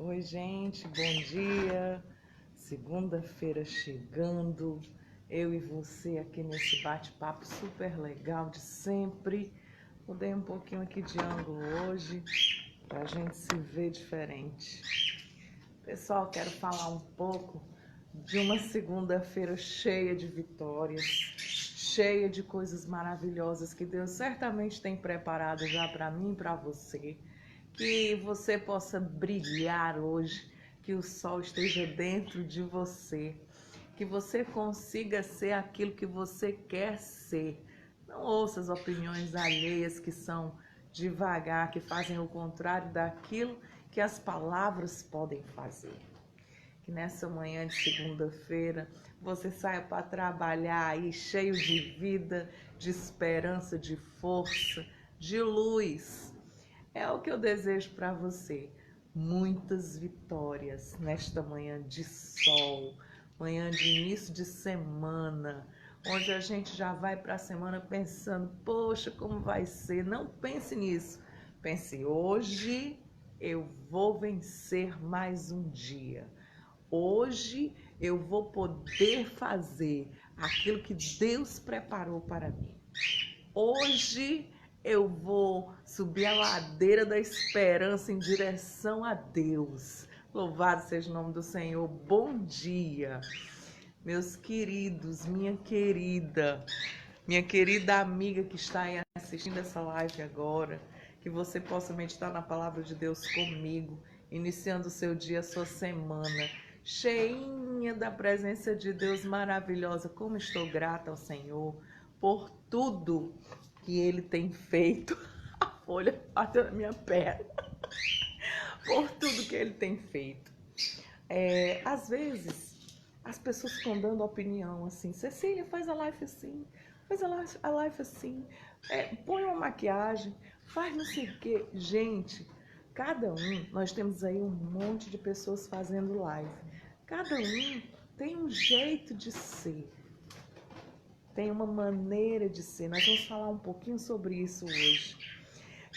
Oi, gente, bom dia. Segunda-feira chegando. Eu e você aqui nesse bate-papo super legal de sempre. Mudei um pouquinho aqui de ângulo hoje pra gente se ver diferente. Pessoal, quero falar um pouco de uma segunda-feira cheia de vitórias, cheia de coisas maravilhosas que Deus certamente tem preparado já para mim e para você. Que você possa brilhar hoje, que o sol esteja dentro de você, que você consiga ser aquilo que você quer ser. Não ouça as opiniões alheias que são devagar, que fazem o contrário daquilo que as palavras podem fazer. Que nessa manhã de segunda-feira você saia para trabalhar aí cheio de vida, de esperança, de força, de luz. É o que eu desejo para você. Muitas vitórias nesta manhã de sol, manhã de início de semana, onde a gente já vai para a semana pensando, poxa, como vai ser? Não pense nisso. Pense, hoje eu vou vencer mais um dia. Hoje eu vou poder fazer aquilo que Deus preparou para mim. Hoje eu vou subir a ladeira da esperança em direção a Deus. Louvado seja o nome do Senhor. Bom dia, meus queridos, minha querida amiga que está aí assistindo essa live agora. Que você possa meditar na palavra de Deus comigo, iniciando o seu dia, a sua semana, cheinha da presença de Deus maravilhosa. Como estou grata ao Senhor por tudo que Ele tem feito. A folha bateu na minha perna. Por tudo que Ele tem feito. Às vezes, as pessoas ficam dando opinião assim. Cecília, faz a live assim. Faz a live assim. Põe uma maquiagem. Faz não sei o quê. Gente, cada um, nós temos aí um monte de pessoas fazendo live. Cada um tem um jeito de ser. Tem uma maneira de ser. Nós vamos falar um pouquinho sobre isso hoje.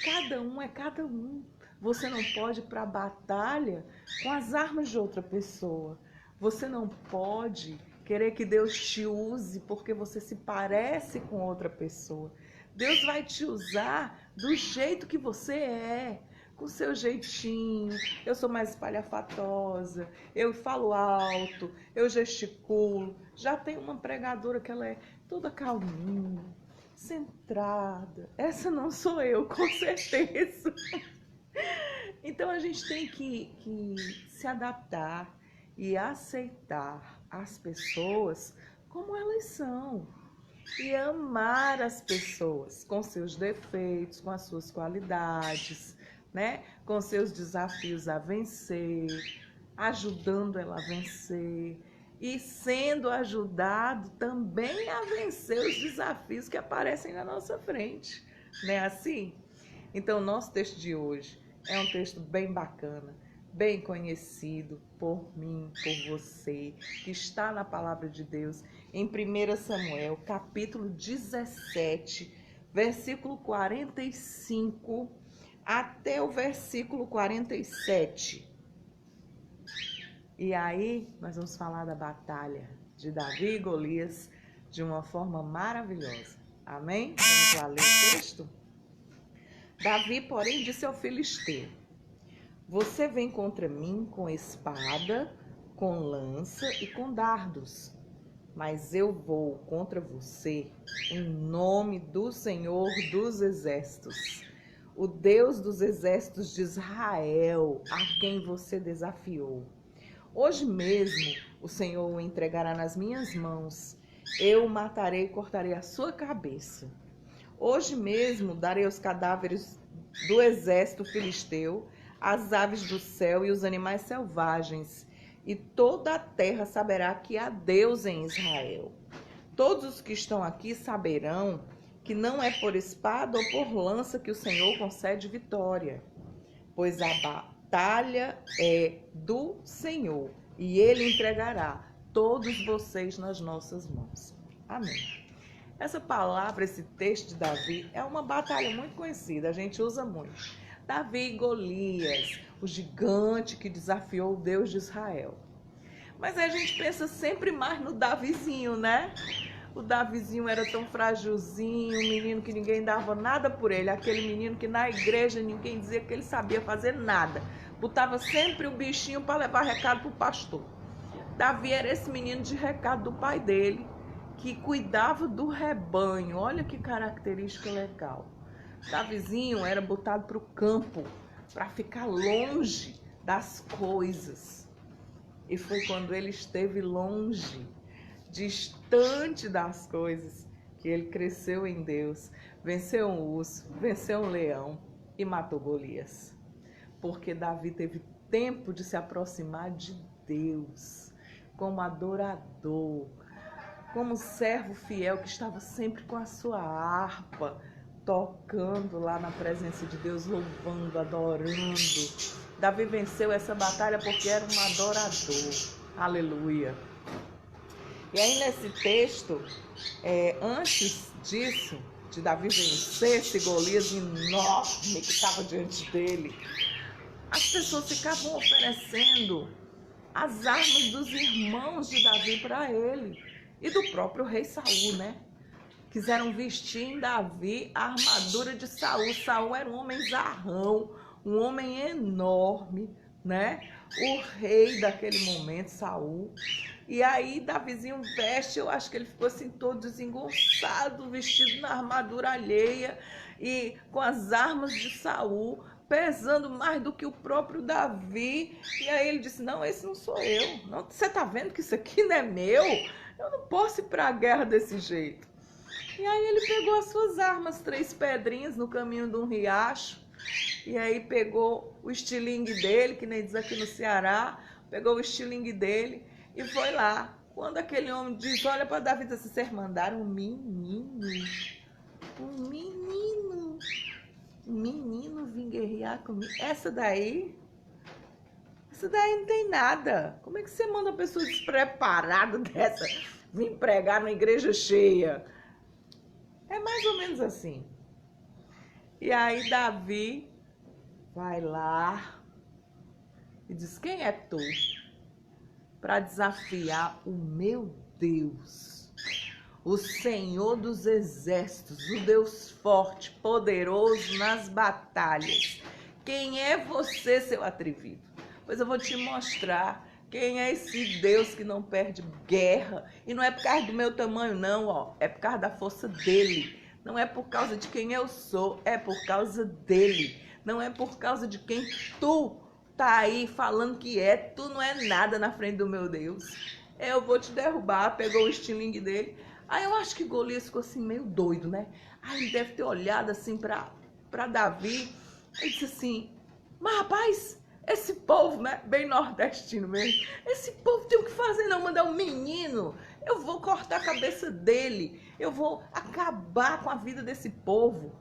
Cada um é cada um. Você não pode ir para a batalha com as armas de outra pessoa. Você não pode querer que Deus te use porque você se parece com outra pessoa. Deus vai te usar do jeito que você é, com o seu jeitinho. Eu sou mais espalhafatosa, eu falo alto, eu gesticulo. Já tem uma pregadora que ela é toda calminha, centrada. Essa não sou eu, com certeza. Então a gente tem que se adaptar e aceitar as pessoas como elas são. E amar as pessoas com seus defeitos, com as suas qualidades, né? Com seus desafios a vencer, ajudando ela a vencer e sendo ajudado também a vencer os desafios que aparecem na nossa frente, não é assim? Então, nosso texto de hoje é um texto bem bacana, bem conhecido por mim, por você, que está na palavra de Deus, em 1 Samuel, capítulo 17, versículo 45 até o versículo 47. E aí, nós vamos falar da batalha de Davi e Golias de uma forma maravilhosa. Amém? Vamos lá ler o texto? Davi, porém, disse ao filisteu: você vem contra mim com espada, com lança e com dardos, mas eu vou contra você em nome do Senhor dos Exércitos, o Deus dos exércitos de Israel, a quem você desafiou. Hoje mesmo o Senhor o entregará nas minhas mãos. Eu o matarei e cortarei a sua cabeça. Hoje mesmo darei os cadáveres do exército filisteu, as aves do céu e os animais selvagens, e toda a terra saberá que há Deus em Israel. Todos os que estão aqui saberão que não é por espada ou por lança que o Senhor concede vitória, pois a batalha é do Senhor, e Ele entregará todos vocês nas nossas mãos. Amém. Essa palavra, esse texto de Davi, é uma batalha muito conhecida, a gente usa muito. Davi e Golias, o gigante que desafiou o Deus de Israel. Mas a gente pensa sempre mais no Davizinho, né? O Davizinho era tão frágilzinho, um menino que ninguém dava nada por ele, aquele menino que na igreja ninguém dizia que ele sabia fazer nada. Botava sempre o bichinho para levar recado para o pastor. Davi era esse menino de recado do pai dele, que cuidava do rebanho. Olha que característica legal. Davizinho era botado para o campo, para ficar longe das coisas. E foi quando ele esteve longe, distante das coisas, que ele cresceu em Deus, venceu um urso, venceu um leão e matou Golias. Porque Davi teve tempo de se aproximar de Deus, como adorador, como servo fiel que estava sempre com a sua harpa, tocando lá na presença de Deus, louvando, adorando. Davi venceu essa batalha porque era um adorador. Aleluia. E aí nesse texto, antes disso, de Davi vencer esse Golias enorme que estava diante dele, as pessoas ficavam oferecendo as armas dos irmãos de Davi para ele e do próprio rei Saul, né? Quiseram vestir em Davi a armadura de Saul. Saul era um homem zarrão, um homem enorme, né? O rei daquele momento, Saul. E aí Davizinho veste, eu acho que ele ficou assim todo desengonçado, vestido na armadura alheia e com as armas de Saul, pesando mais do que o próprio Davi. E aí ele disse, não, esse não sou eu. Não, você tá vendo que isso aqui não é meu? Eu não posso ir para a guerra desse jeito. E aí ele pegou as suas armas, 3 pedrinhas no caminho de um riacho. E aí pegou o estilingue dele, que nem diz aqui no Ceará, pegou o estilingue dele e foi lá. Quando aquele homem diz, olha para Davi, diz assim, vocês mandaram um menino vir guerrear comigo. Essa daí não tem nada. Como é que você manda uma pessoa despreparada dessa vir pregar numa igreja cheia? É mais ou menos assim. E aí Davi vai lá e diz, quem é tu para desafiar o meu Deus, o Senhor dos exércitos, o Deus forte, poderoso nas batalhas? Quem é você, seu atrevido? Pois eu vou te mostrar quem é esse Deus que não perde guerra. E não é por causa do meu tamanho, não, ó. É por causa da força dele. Não é por causa de quem eu sou, é por causa dele. Não é por causa de quem tu tá aí falando que é. Tu não é nada na frente do meu Deus. Eu vou te derrubar. Pegou o estilingue dele. Aí eu acho que Golias ficou assim meio doido, né? Aí ele deve ter olhado assim pra Davi. Ele disse assim, mas rapaz, esse povo, né, bem nordestino mesmo, esse povo tem o que fazer não, mandar um menino, eu vou cortar a cabeça dele, eu vou acabar com a vida desse povo.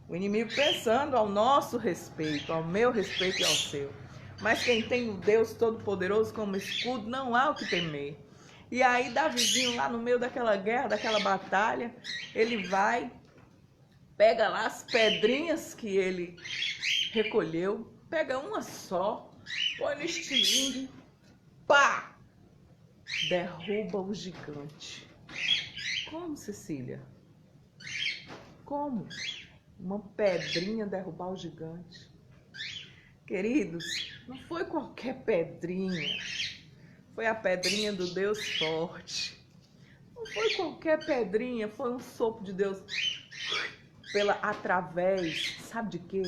O inimigo pensando ao nosso respeito, ao meu respeito e ao seu. Mas quem tem o Deus Todo-Poderoso como escudo, não há o que temer. E aí Davizinho lá no meio daquela guerra, daquela batalha, ele vai, pega lá as pedrinhas que ele recolheu, pega uma só, põe no estilingue, pá! Derruba o gigante. Como, Cecília? Como? Uma pedrinha derrubar o gigante? Queridos, não foi qualquer pedrinha. Foi a pedrinha do Deus forte. Não foi qualquer pedrinha, foi um sopro de Deus. Através, sabe de quê?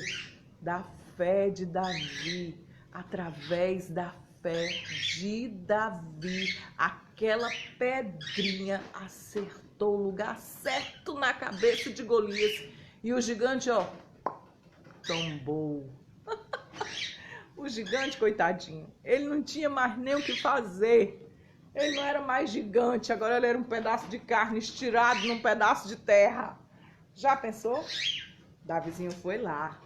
Da fé de Davi, através da fé de Davi, aquela pedrinha acertou o lugar certo na cabeça de Golias e o gigante, ó, tombou. O gigante, coitadinho, ele não tinha mais nem o que fazer. Ele não era mais gigante, agora ele era um pedaço de carne estirado num pedaço de terra. Já pensou? Davizinho foi lá,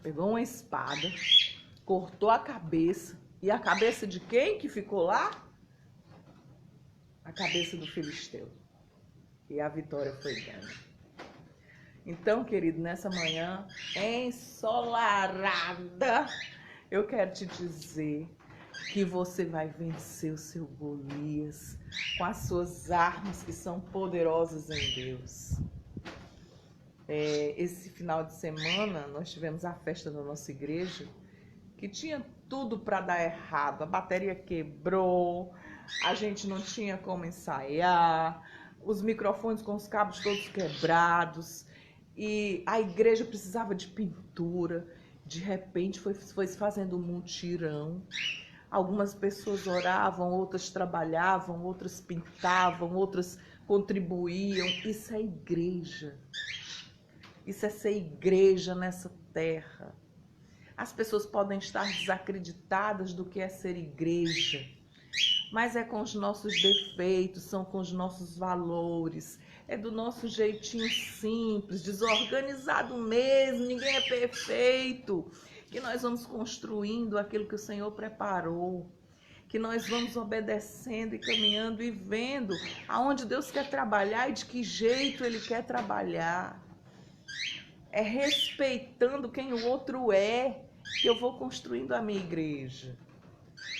pegou uma espada, cortou a cabeça. E a cabeça de quem que ficou lá? A cabeça do filisteu. E a vitória foi ganha. Então, querido, nessa manhã ensolarada, eu quero te dizer que você vai vencer o seu Golias com as suas armas que são poderosas em Deus. Esse final de semana nós tivemos a festa da nossa igreja, que tinha tudo para dar errado. A bateria quebrou, a gente não tinha como ensaiar, os microfones com os cabos todos quebrados, e a igreja precisava de pintura. De repente foi se fazendo um mutirão. Algumas pessoas oravam, outras trabalhavam, outras pintavam, outras contribuíam. Isso é igreja. Isso é ser igreja nessa terra. As pessoas podem estar desacreditadas do que é ser igreja, mas é com os nossos defeitos, são com os nossos valores, é do nosso jeitinho simples, desorganizado mesmo, ninguém é perfeito, que nós vamos construindo aquilo que o Senhor preparou, que nós vamos obedecendo e caminhando e vendo aonde Deus quer trabalhar e de que jeito Ele quer trabalhar. É respeitando quem o outro é que eu vou construindo a minha igreja.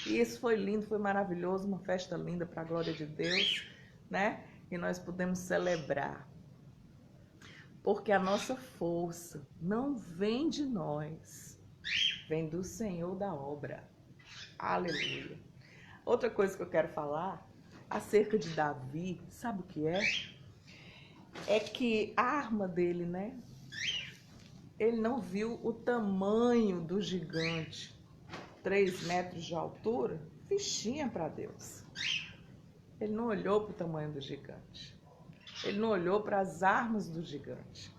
E isso foi lindo, foi maravilhoso, uma festa linda para a glória de Deus, né? E nós podemos celebrar. Porque a nossa força não vem de nós, vem do Senhor da obra. Aleluia. Outra coisa que eu quero falar acerca de Davi, sabe o que é? É que a arma dele, né? Ele não viu o tamanho do gigante, 3 metros de altura, fichinha para Deus. Ele não olhou para o tamanho do gigante. Ele não olhou para as armas do gigante.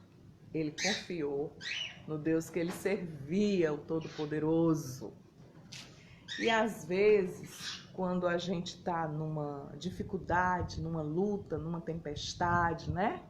Ele confiou no Deus que ele servia, o Todo-Poderoso. E às vezes, quando a gente está numa dificuldade, numa luta, numa tempestade, né?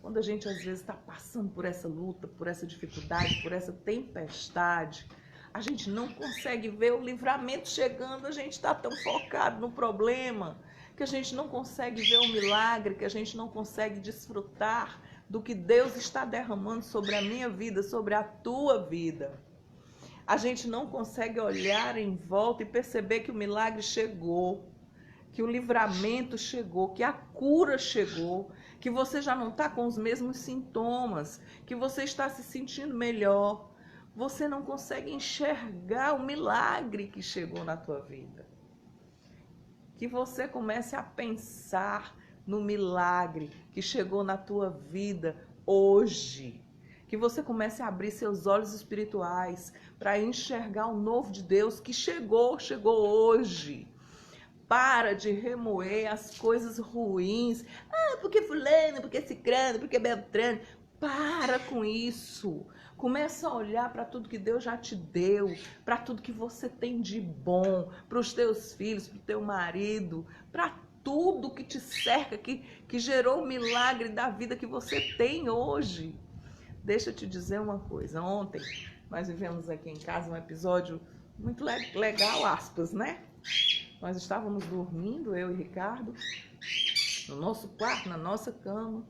Quando a gente às vezes está passando por essa luta, por essa dificuldade, por essa tempestade, a gente não consegue ver o livramento chegando, a gente está tão focado no problema que a gente não consegue ver o milagre, que a gente não consegue desfrutar do que Deus está derramando sobre a minha vida, sobre a tua vida. A gente não consegue olhar em volta e perceber que o milagre chegou, que o livramento chegou, que a cura chegou, que você já não está com os mesmos sintomas, que você está se sentindo melhor. Você não consegue enxergar o milagre que chegou na tua vida. Que você comece a pensar no milagre que chegou na tua vida hoje. Que você comece a abrir seus olhos espirituais para enxergar o novo de Deus que chegou hoje. Para de remoer as coisas ruins. Porque fulano, porque cicrano, porque beltrano. Para com isso. Começa a olhar para tudo que Deus já te deu, para tudo que você tem de bom, para os teus filhos, para o teu marido, para tudo que te cerca, que gerou o milagre da vida que você tem hoje. Deixa eu te dizer uma coisa. Ontem nós vivemos aqui em casa um episódio muito legal, aspas, né? Nós estávamos dormindo, eu e Ricardo, no nosso quarto, na nossa cama,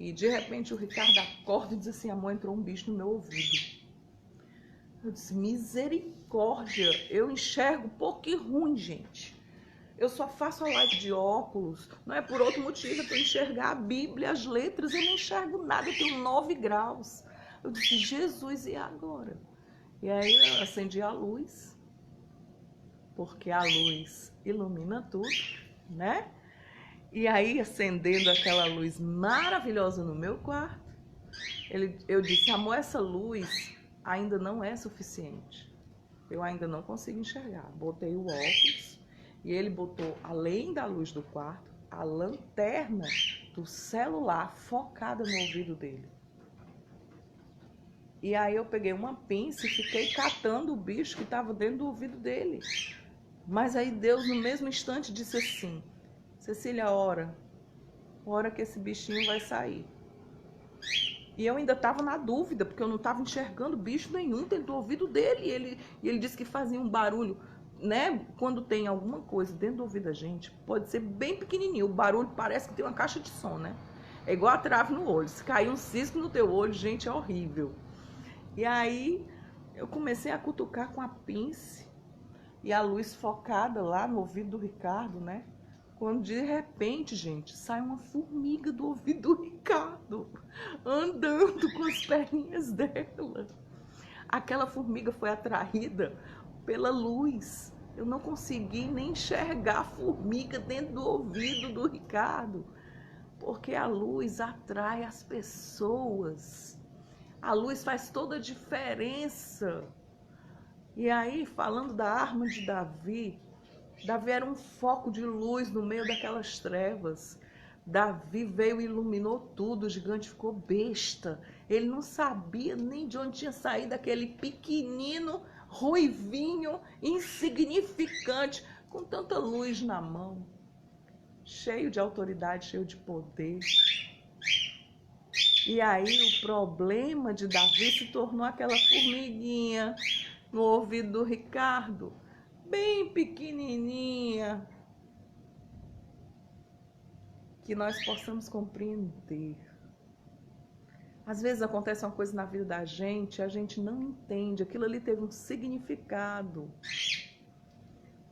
e de repente o Ricardo acorda e diz assim: amor, entrou um bicho no meu ouvido. Eu disse: misericórdia, eu enxergo pouco e ruim, gente. Eu só faço a live de óculos, não é por outro motivo, é para enxergar a Bíblia, as letras, eu não enxergo nada, eu tenho 9 graus. Eu disse: Jesus, e agora? E aí eu acendi a luz, porque a luz ilumina tudo, né? E aí, acendendo aquela luz maravilhosa no meu quarto, eu disse: amor, essa luz ainda não é suficiente. Eu ainda não consigo enxergar. Botei o óculos e ele botou, além da luz do quarto, a lanterna do celular focada no ouvido dele. E aí eu peguei uma pinça e fiquei catando o bicho que estava dentro do ouvido dele. Mas aí Deus, no mesmo instante, disse assim: Cecília, ora que esse bichinho vai sair. E eu ainda estava na dúvida, porque eu não estava enxergando bicho nenhum dentro do ouvido dele. E ele disse que fazia um barulho, né? Quando tem alguma coisa dentro do ouvido da gente, pode ser bem pequenininho. O barulho parece que tem uma caixa de som, né? É igual a trave no olho. Se cair um cisco no teu olho, gente, é horrível. E aí eu comecei a cutucar com a pince e a luz focada lá no ouvido do Ricardo, né? Quando de repente, gente, sai uma formiga do ouvido do Ricardo, andando com as perninhas dela. Aquela formiga foi atraída pela luz. Eu não consegui nem enxergar a formiga dentro do ouvido do Ricardo, porque a luz atrai as pessoas. A luz faz toda a diferença. E aí, falando da arma de Davi, Davi era um foco de luz no meio daquelas trevas. Davi veio e iluminou tudo, o gigante ficou besta. Ele não sabia nem de onde tinha saído aquele pequenino, ruivinho, insignificante, com tanta luz na mão, cheio de autoridade, cheio de poder. E aí o problema de Davi se tornou aquela formiguinha no ouvido do Ricardo, bem pequenininha. Que nós possamos compreender. Às vezes acontece uma coisa na vida da gente, a gente não entende, aquilo ali teve um significado.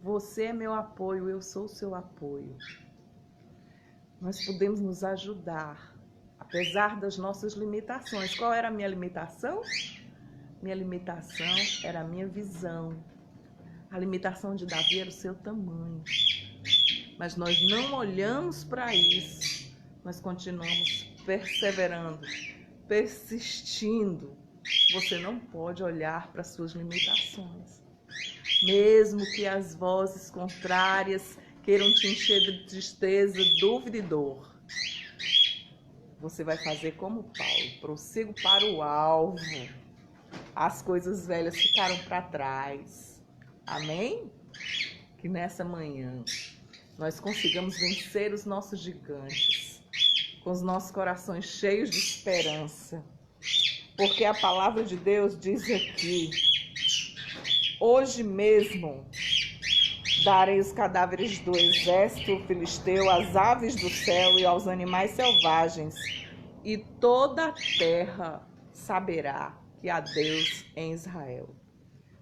Você é meu apoio, eu sou o seu apoio. Nós podemos nos ajudar, apesar das nossas limitações. Qual era a minha limitação? Minha limitação era a minha visão. A limitação de Davi era o seu tamanho. Mas nós não olhamos para isso, nós continuamos perseverando, persistindo. Você não pode olhar para suas limitações. Mesmo que as vozes contrárias queiram te encher de tristeza, dúvida e dor, você vai fazer como Paulo, prossigo para o alvo. As coisas velhas ficaram para trás. Amém? Que nessa manhã nós consigamos vencer os nossos gigantes, com os nossos corações cheios de esperança. Porque a palavra de Deus diz aqui: hoje mesmo darei os cadáveres do exército filisteu, às aves do céu e aos animais selvagens, e toda a terra saberá que há Deus em Israel.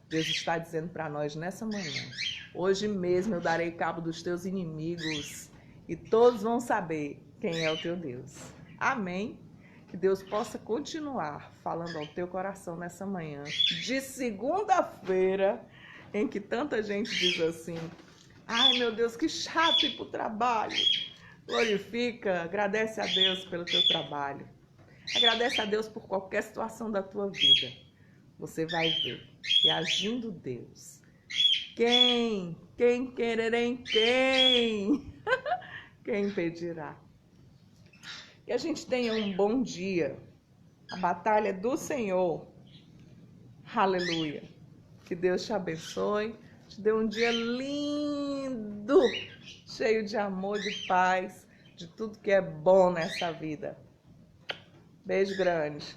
Deus está dizendo para nós nessa manhã: hoje mesmo eu darei cabo dos teus inimigos e todos vão saber quem é o teu Deus. Amém? Que Deus possa continuar falando ao teu coração nessa manhã de segunda-feira, em que tanta gente diz assim: ai meu Deus, que chato ir para o trabalho. Glorifica, agradece a Deus pelo teu trabalho. Agradece a Deus por qualquer situação da tua vida. Você vai ver que agindo Deus, quem quererem, quem impedirá? Que a gente tenha um bom dia. A batalha do Senhor. Aleluia. Que Deus te abençoe, te dê um dia lindo, cheio de amor, de paz, de tudo que é bom nessa vida. Beijo grande.